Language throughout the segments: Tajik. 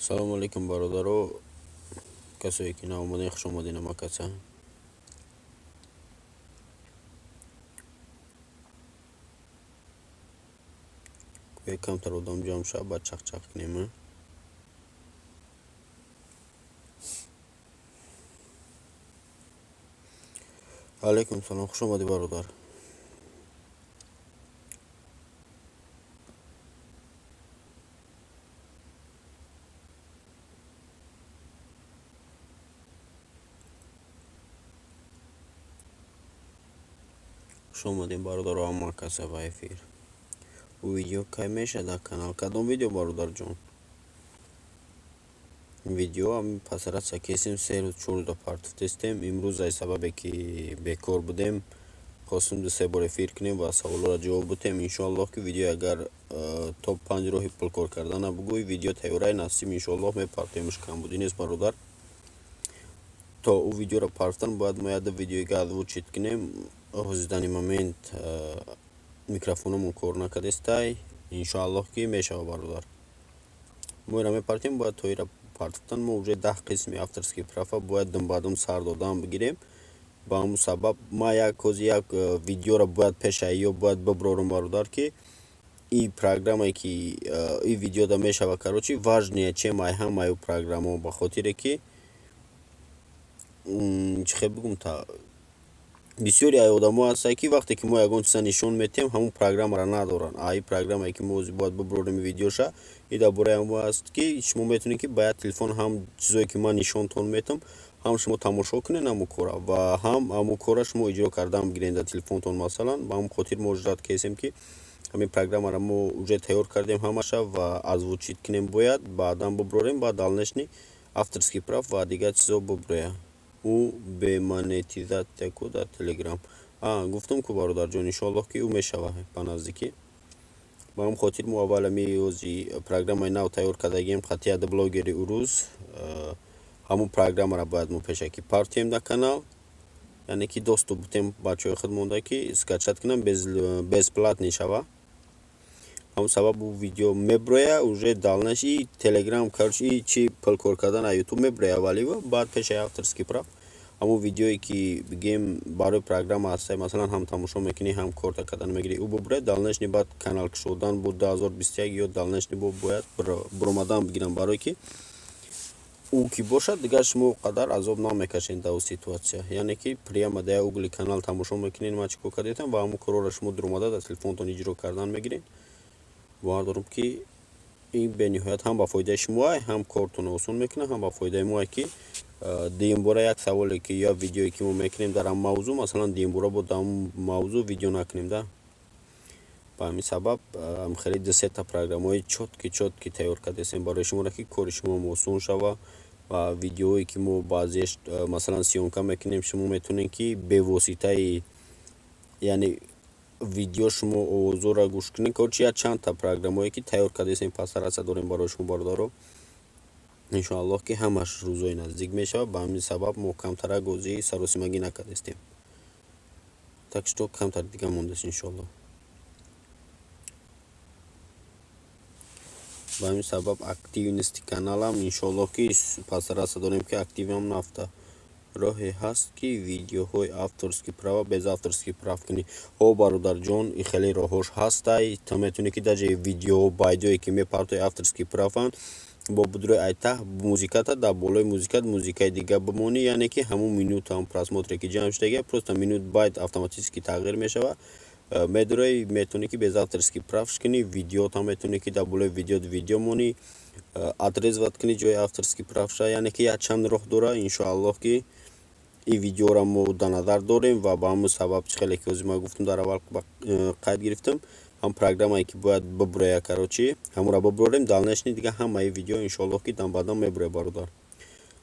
салому алейкум бародаро, касое ки наомаден хуш омадед намакаса. Камтар одам ҷамъ шав баъд чақчақ кунем. Алейкум салом, хуш омадед бародар. хуш омадед бародаро, ҳамакаса ба эфир. Видео кай мешавад дар канал? Кадом видео бародарҷон? Видео ҳами пасараца кесем 3 рӯз 4 рӯз партов тестем. имрӯз аз сабабе ки бекор будем хостем 2-3 бор эфир кунем ва саволоро ҷавоб будем. иншоаллоҳ ки видео агар топ 5 роҳи пулкор кардана бугӯй видео тайёраи насиб иншоаллоҳ мепартоемш камбудӣ нест бародар. то ӯ видеоро партан бояд мо яда видеоига озвучит кунем. ҳозир дани момент микрофономон кор накардестай. иншоаллоҳ ки мешава бародар. мо ира мепартем бояд то ира партан мо уже 10 қисми авторский права бояд дум ба дум сар додан бигирем. ба ҳамун сабаб ма ҳозир як видеоро бояд пеша ё бояд биброрам бародар ки и программае ки и видеода мешава карочи важнее чем ай ҳамаи программо ба хотире ки чӣ хел бигум та бисёре ай одамо ҳастанд ки вақте ки мо ягон чиза нишон метем ҳамун программаро надоранд. ай программае ки мо ҳозир бояд биброрем видеоша и дар бораи ҳамо аст ки шумо метавонед ки ба як телефон ҳам чизое ки ман нишонтон метам ҳам шумо тамошо кунед ҳамун кора ва ҳам ҳамун кора шумо иҷро кардан бигиред дар телефонтон. масалан ба ҳамун хотир мо ҷурат кесем ки ҳамин программаро мо уже тайёр кардем ҳамаша ва озвучит кунем бояд баъдан биброрем ба далнешни авторский прав ва дигар чизо биброя. ӯ бемонетизатсия ку дар телеграм гуфтам ку бародарҷон иншоаллоҳ ки ӯ мешава ба наздикӣ. ба ҳамин хотир мо аввал ҳами ҳозир программаи нав тайёр кардагием хати яда блогери урӯз. ҳамун программаро бояд мо пешакӣ партием дар канал, яъне ки доступ бутем бачаҳои худмонда ки скачат кунам бесплатни шава. ҳамун сабаб ӯ видео меброя уже далнаш и телеграм карочи и чи пулкор кардан аз ютуб меброя аввалива баъд пешаи авторский прав ҳамун видеое ки бигем барои программа ҳастай масалан ҳам тамошо мекунӣ ҳам корта кардан мегирӣ ӯ биброя далнешни баъд канал кушодан бо 2021 ё далнешни бо бояд буромадан бигирам барое ки ӯ ки бошад дигар шумо қадар азоб намекашед дар ӯ ситуатсия. яъне ки прямо дар угли канал тамошо мекунед ма чӣ кор кардетам ва ҳамун корро шумо дуромада дар телефонтон иҷро кардан мегиред. бовар дорам ки ин бениҳоят ҳам ба фоидаи шумо ҳам кортон осон мекунад ҳам ба фоидаи мо ки дуюмбора як саволе ки ё видеое ки мо мекунем дар ҳам мавзӯъ масалан дуюмбора бо дар мавзӯъ видео накунем да. ба ҳамин сабаб хеле 2-3 программаҳои чотки тайёр кардесем барои шуморо ки кори шумо осон шава ва видеое ки мо баъзеаш масалан сиёнка мекунем шумо метавонед ки бевоситаи яъне видео шумо овозоро гӯш кунед. корочи як чандта программое ки тайёр кардесем пасараца дорем барои шумо бародаро. иншоаллоҳ ки ҳамаш рӯзои наздик мешавад. ба ҳамин сабаб мо камтарак ҳозир саросимагӣ накардестем, так что камтар дига мондааст иншоаллоҳ. ба ҳамин сабаб активности каналам иншоаллоҳ ки пасараца дорем ки активам нафта роҳе ҳаст ки видеоҳои авторский права без авторский прав кунӣ. бародарҷон и хеле роҳҳош ҳастай. то метавонӣ ки даже видео байдое ки мепартои авторский праван бо будрои айтаҳ музиката дар болои музикаи дига бимонӣ, яъне ки ҳамун минута ҳам просмотре ки ҷамъ шудага просто минут байт автоматически тағйир мешава. медрои метавонӣ ки без авторский правш кунӣ. видеото метавонӣ ки дар болои видео монӣ отрезоват кунӣ ҷои авторский правша, яъне ки як чанд роҳ дора. иншоаллоҳ ки и видеоро мо дар назар дорем ва ба ҳамун сабаб чӣ хеле ки ҳозир ма гуфтам дар аввал қайд гирифтам ҳам программае ки бояд биброя карочи ҳамонро биброрем далнешни дига ҳамаи видео иншоаллоҳ ки дам ба дам меброя бародар.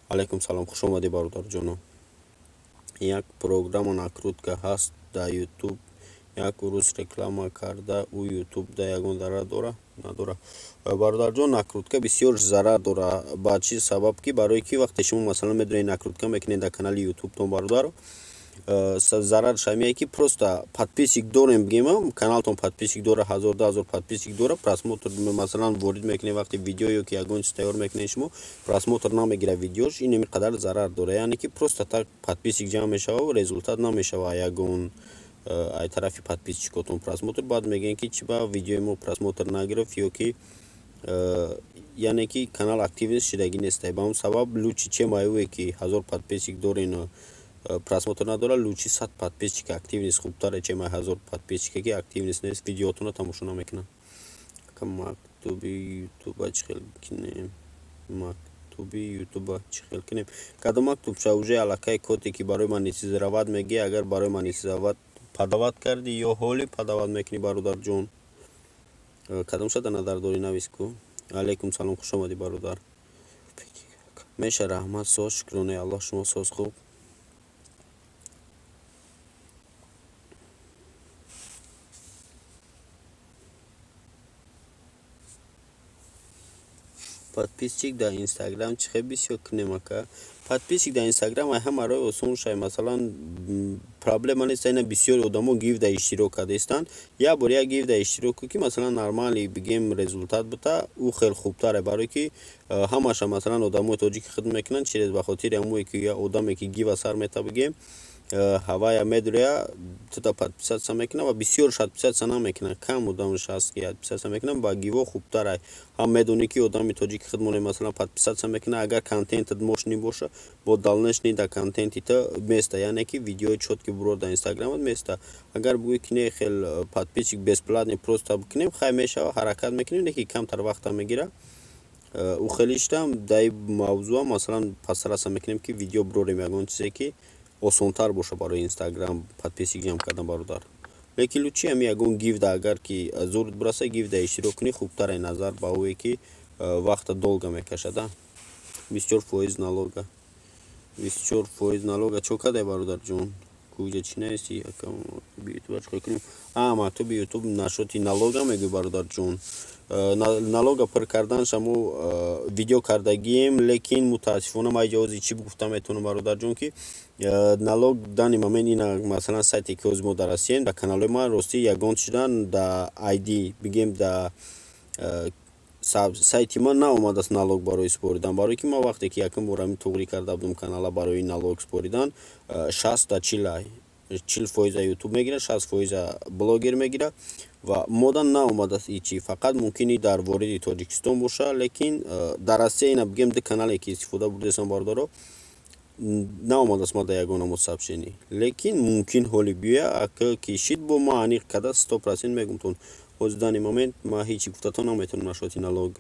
алейкум салом, хуш омадед бародарҷоно. як программа накрутка ҳаст дар ютуб. як рӯз реклама карда ӯ ютубда ягон зарар дора надора. бародарҷон накрутка бисёр зарар дора. ба чӣ сабаб ки барое ки вақте шумо масалан медонед накрутка мекунед дар канали ютубтон бародаро зарарш ҳамие ки просто подписчик дорем бигем каналтон подписчик дора 1000-2000 подписчик дора просмотр масалан ворид мекунем вақти видео ё ки ягон чиз тайёр мекунем шумо просмотр намегира видеош ин инқадар зарар дора яъне ки просто так подписчик ҷамъ мешава результат намешава ягон ай тарафи подписчикотон просмотр баъд мегӯем ки чи ба видеои мо просмотр нагирифт ё ки яъне ки канал активист шидагӣ нестай ба ҳамн сабаб лучи чем аюе ки 1000 подписчик дорин просмотр надора лучи 100 подписчик активист хубтаре чем 1000 подписчик ки активист нест видеотона тамошо намекунад мактуби ютуба чихел кинем мактуби ютуба чихел кинем кадом мактубша уже аллакай коте ки барои монетизировать меги агар барои монетизировать падават карди ё ҳоли падават мекунӣ бародарҷон кадомша да назар дорӣ нависку алайкум салом хушомадӣ бародар меша раҳмат соз шукронаи аллоҳ шумо соз хуб подписчик дар инстаграм чихе бисёр кинемака подписчик дар инстаграм ай ҳамарои осон шай масалан проблема нест айна бисёри одамо гиф да иштирок кардастанд як бор як гиф да иштирок ку ки масалан нормали бигем результат бута ӯ хел хубтаре барое ки ҳамаша масалан одамои тоҷики хидмат мекунанд через ба хотири ҳамое ки я одаме ки гифа сар мета бигем ҳавая медуря тута подписатсия мекунад ва бисёрш подписатсия намекунад кам одамш ҳаст ки подписатсия мекунад ба гиво хубтара ҳам медонӣ ки одами тоҷики хидмоне масалан подписатсия мекунад агар контентат мощный боша бо далнешни да контентита места яъне ки видеои чотки бурор да инстаграмат места агар бигӯӣ ки не хел подписчик бесплатный просто бикунем хай мешава ҳаракат мекунем не ки камтар вақта мегира ӯ хелиштам дай мавзӯа масалан пасраса мекунем ки видео бурорем ягон чизе ки осонтар боша барои инстаграм подписчик ҷамъ кардан бародар лекин лучи ҳами ягон гиф да агар ки зурат бураса гиф да иштирок кунӣ хубтаре назар ба ое ки вақта долга мекашада бисёр фоиз налога бисёр фоиз налога чо кадай бародарҷон куҷа чӣ наисти ютубачкой кунем мактуби ютуб нашоти налога мегӯй бародарҷон налога пир кардан шамо видео кардагием лекин мутаассифона ман иҷози чӣ гуфта метавонам бародарҷон ки налог дани момент ина масалан сайте ки ҳозир мо дар россияем да каналои ман рости ягон шудан да id бигем да сайти ман наомадааст налог барои споридан барое ки ман вақте ки якум бор тоғрӣ карда будам канала барои налог споридан 60 та 40% ютуб мегира 60% блогер мегира ва модан наомадааст ичи фақат мумкини дар вориди тоҷикистон боша лекин дар россия ина бигем ди канале ки истифода бурдасам бародаро наомадааст ма да ягона мусабшини лекин мумкин ҳоли биёя ака кишид бо ма аниқ када 100% мегумтон ҳозир дани момент ма ҳечи гуфтатон наметавонам нашоти налог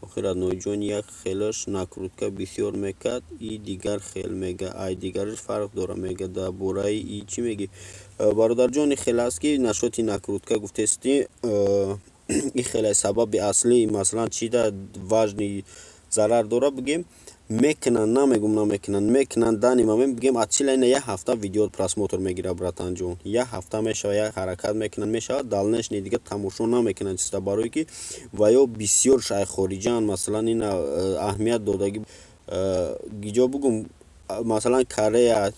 охират ноиҷон як хелаш накрутка бисёр мекард и дигар хел мега ай дигараш фарқ дора мега да бораи и чӣ мегӣ бародарҷони хел аст ки нашоти накрутка гуфтасти и хелай сабаби аслӣ масалан чида важни зарар дора бигем мекунанд намегум намекунанд мекунанд дани момент бигем атсила ина як ҳафта видео просмотр мегира братанҷон як ҳафта мешава як ҳаракат мекунанд мешава далнешни дига тамошо намекунанд чиста барое ки ва ё бисёр шай хориҷан масалан ина аҳамият додаги гиҷо бугум масалан корея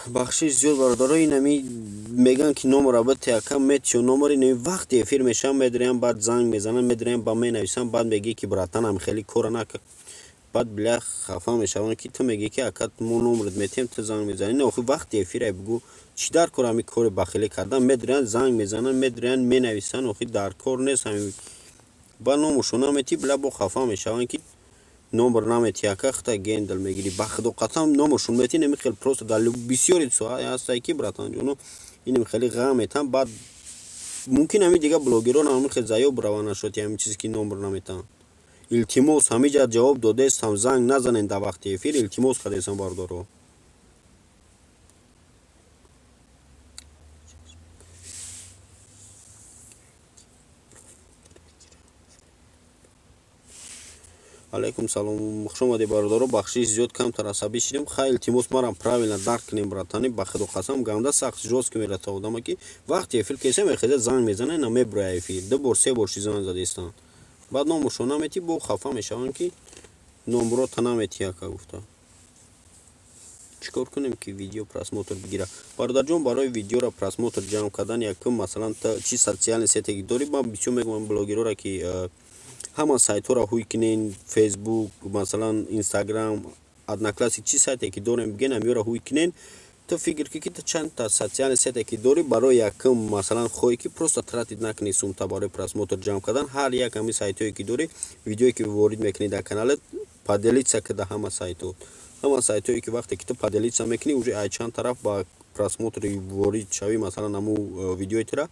бахшиш зиёд бародаро инами меган ки номера битякам метиё номери нами вақти эфир мешам медираям баъд занг мезанам медираям ба менависам баъд меги ки братанам хеле кора накард баъд бля хафа мешавам ки ту меги ки акат мо номерат метиҳем ту занг мезанӣ охи вақти эфирай бигӯ чӣ дар кор ҳами кори бахеле кардан медираям занг мезанам медираям менависанд охи дар кор нест ҳами ба номушо наметӣ бля бо хафа мешавам ки номер намети яка хта гендал мегири ба худо қасам номершон мети неми хел просто дали бисёри ҳастай ки братанҷоно инем хеле ғам метам баъд мумкин ҳами дига блогерон ҳами хел заёб раван нашоти ҳами чизе ки номер наметам илтимос ҳамиҷа ҷавоб додестам занг назанен да вақти эфир илтимос кардестам бародаро алейкум салом. Хушомади бародаро, бахшиш зиёд камтар асабӣ шидем. Хай илтимос марам правильно дарк кунем братани, ба худо қасам ганда сахт жёстки мерата одама ки вақти эфир кесе мехезад занг мезанад на мебурая эфир. Ду бор се бор занг задистанд. Баъд номушро наметӣ бо хафа мешаванд ки номро та наметӣ яка гуфта. чикор кунем ки видео просмотр бигира. Бародарҷон, барои видеоро просмотр ҷамъ кардан якум масалан чи социални сетеги дорӣ. Ман бисёр мегӯям блогерора ки ҳама сайтҳоро ҳуй кунен, фейсбук, масалан инстаграм, одноклассник, чи сайте ки дорем бигӯен ҳамёро ҳуй кунен. То фикр ки та чандта социални сете ки дорӣ, барои якум масалан хоҳӣ ки просто тратит накунӣ сумта барои просмотр ҷамъ кардан. Ҳар як ҳами сайтҳое ки дорӣ, видеое ки ворид мекунӣ дар каналат, поделиться када ҳама сайтҳо. ҳама сайтҳое ки вақте ки ту поделиться мекунӣ, уже ай чанд тараф ба просмотри ворид шавӣ, масалан ҳаму видеои тура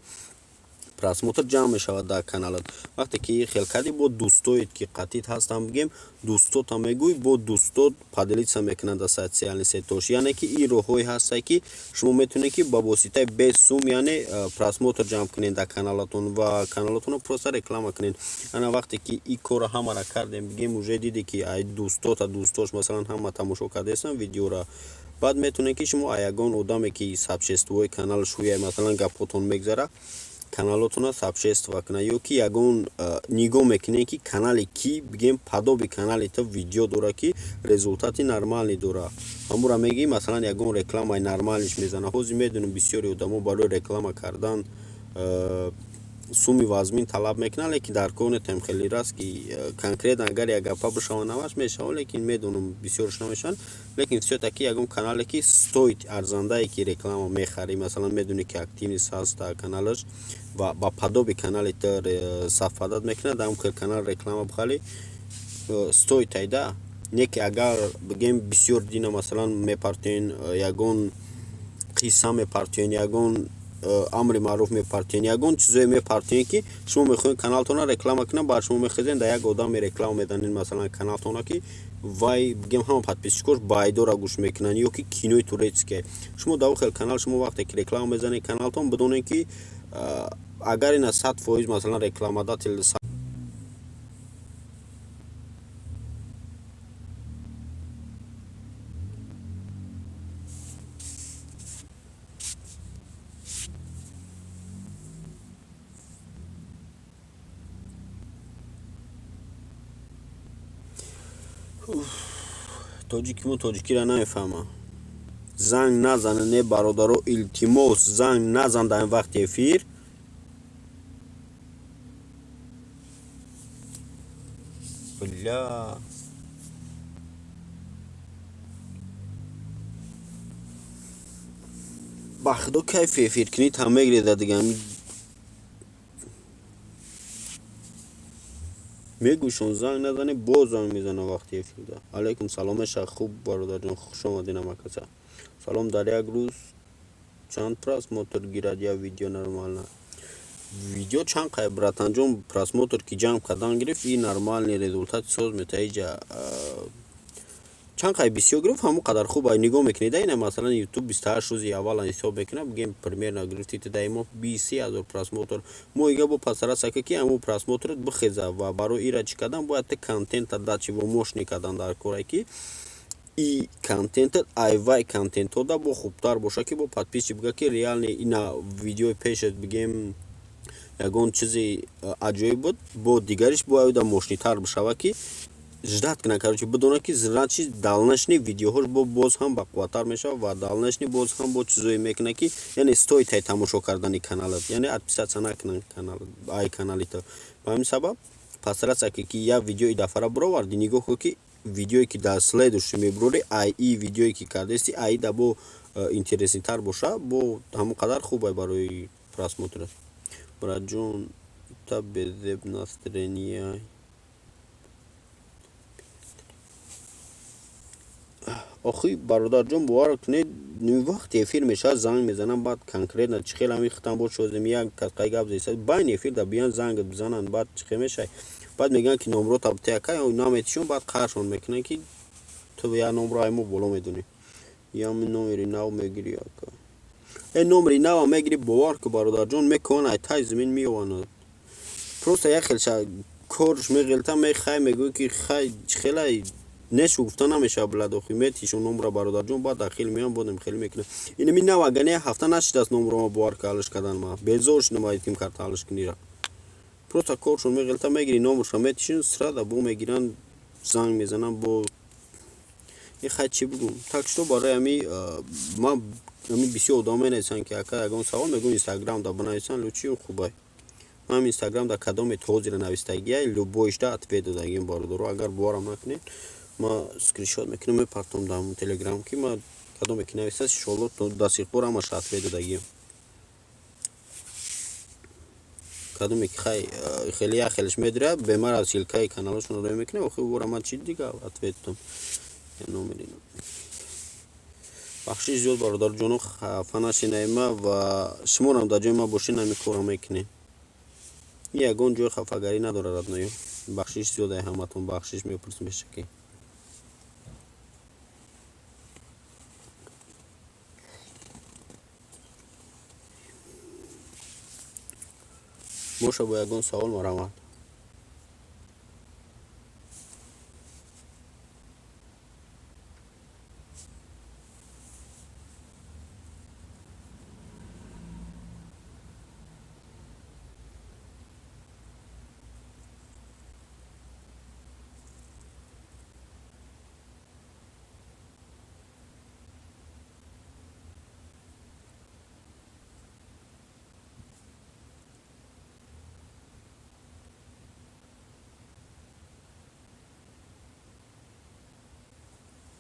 просмотр ҷамъ мешавад дар каналат. вақте ки хел кардӣ бо дӯстоит ки қатъит ҳастам бигем, дӯстота мегӯй, бо дӯстот поделиться мекунанд дар социални сетҳош. яъне ки ин роҳҳое ҳаста ки шумо метавонед ки ба воситаи без сум яъне просмотр ҷамъ кунед дар каналатон ва каналатонро просто реклама кунед. ана вақте ки ин корро ҳамара кардем бигем, уже диде ки ай дӯстота дӯстош масалан ҳама тамошо кардаестан видеора, баъд метавонед ки шумо ягон одаме ки сабшествои канал шуя масалан гапотон мегзара, каналотона сабшества кунад, ё ки ягон нигоҳ мекунед ки канали ки бигем падоби канали то видео дора ки результати нормалӣ дора. ҳамура мегӣ масалан ягон рекламаи нормалиш мезана. ҳозир медонем бисёри одамо барои реклама кардан суми вазмин талаб мекунанд, лекин дар кор нетем хеле раст ки конкретно агар як гапа бишаванд наваш мешаванд, лекин медонам бисёрш намешаванд. лекин всё-таки ягон канале ки стоит арзандае ки реклама мехарӣ, масалан медонӣ ки активнист ҳаст дар каналаш ва ба падоби канали то сафадат мекунад, ҳам хел канал реклама бихалӣ стоит айда. не ки агар бигем бисёр дина масалан мепартоен ягон қисса мепартоен, ягон амри маъруф мепартоен, ягон чизое мепартоен ки шумо мехоҳед каналтонро реклама кунад, баъд шумо мехезен дар як одаме реклама меданед масалан каналтонро ки вай бигем ҳама подписчикош байдора гӯш мекунанд, ё ки кинои турецке. шумо дар хел канал шумо вақте ки реклама мезанед каналтон, бидонед ки агар ина 100% масалан рекламодател тоҷикиму тоҷикиро намефаҳмам. занг назана не бародаро, илтимос занг назан дар ин вақти эфир. бля ба худо кайф эфир кунид ҳам мегиред дигар мегӯшон, занг назане боз занг мезана вақти эфирда. алейкум салом меша. хуб бародарҷон, хуш омадед намакаса. салом. дар як рӯз чанд просмотр гирад я видео нормально? видео чанд қай братанҷон, просмотр ки ҷамъ кардан гирифт, ин нормальный результати соз метаиҷа чанд қай бисёр гирифт, ҳамон қадар хуб ай нигоҳ мекунед. ина масалан ютуб 28 рӯзи аввалан ҳисоб мекунад, бигем примерно гирифтите дар мо 23 000 просмотр. мо ига бо пасарасака ки ҳамон просмотрот бихеза ва барои ира чӣ кардан бояд те контента дачи во мошни кардан дар кора ки и контентат айвай контентода бо хубтар боша ки бо подписчик бига ки реални ина видеои пешат бигем ягон чизи аҷоиб буд, бо дигариш бояда мошнитар бишава ки ждат кунад, короче бидона ки значи далнашни видеоҳош бо боз ҳам бақувваттар мешава ва далнашни боз ҳам бо чизое мекунад ки яъне стоит ай тамошо кардани каналат, яъне отписатсия накунанд ай каналито. ба ҳамин сабаб пасарасака ки як видеои дафара бироварди, нигоҳ кун ки видеое ки дар следующий мебурори ай и видеое ки кардаисти ай да бо интереснитар боша, бо ҳамон қадар хубай барои просмотр. братҷон та безеб настроения. охи бародарҷон, бовар кунед вақти эфир мешавад занг мезанам, баъд конкретно чӣ хел ҳамин хитам бо шозем як касқай гап зеса байни эфир да биён зангат бизананд, баъд чӣ хел мешавад, баъд мегӯянд ки номрота бутаяка наметишон, баъд қаршон мекунанд ки ту я номро ай мо боло медонӣ, я номери нав мегирӣ, яка номери нава мегирӣ, бовар ку бародарҷон мекунанд ай таи замин меёванад. просто як хел کارش میگلتا می خی میگو که خیلی نش گفته نمیشه بلداخی میتیشون نمره برادر جون بعد داخل میام بودم خیلی میکنه این می نه وگنه هفته نشد از نمره ما بار کالش کردن ما بیزورش نماید کیم کارتالش کنیرا просто کارشون میگلتا میگیری نمرش میتیشون سرا دا بو میگیرن زنگ میزنن بو این خیلی چی بگم так что برای ما همی بسیار ادامه نیستن که اگر اگه سوال میگم اینستاگرام دا بنایسن لوچی خوبه من اینستاگрам да кадоме ҳозира навистагия любойшда ответ додагим бородоро агар боварам накунед ма скриншот мекунам мепартам дар телеграм ки ма кадоме ки навистад иншоалло до сих пор ҳамаш ответ додагим кадоме ки хеле яхелаш медира бемара силкаи каналашон рӯй мекунем охи бора ман чи дига ответ додам номери бахшиш зиёд бародарҷоно хафа нашинаима ва шумоам дар ҷои ма бошед ҳамин корро мекунем ягон ҷой хафагарӣ надорад адноё бахшиш зиёда ҳаматон бахшиш мепурсим бешакӣ боша бо ягон савол марамад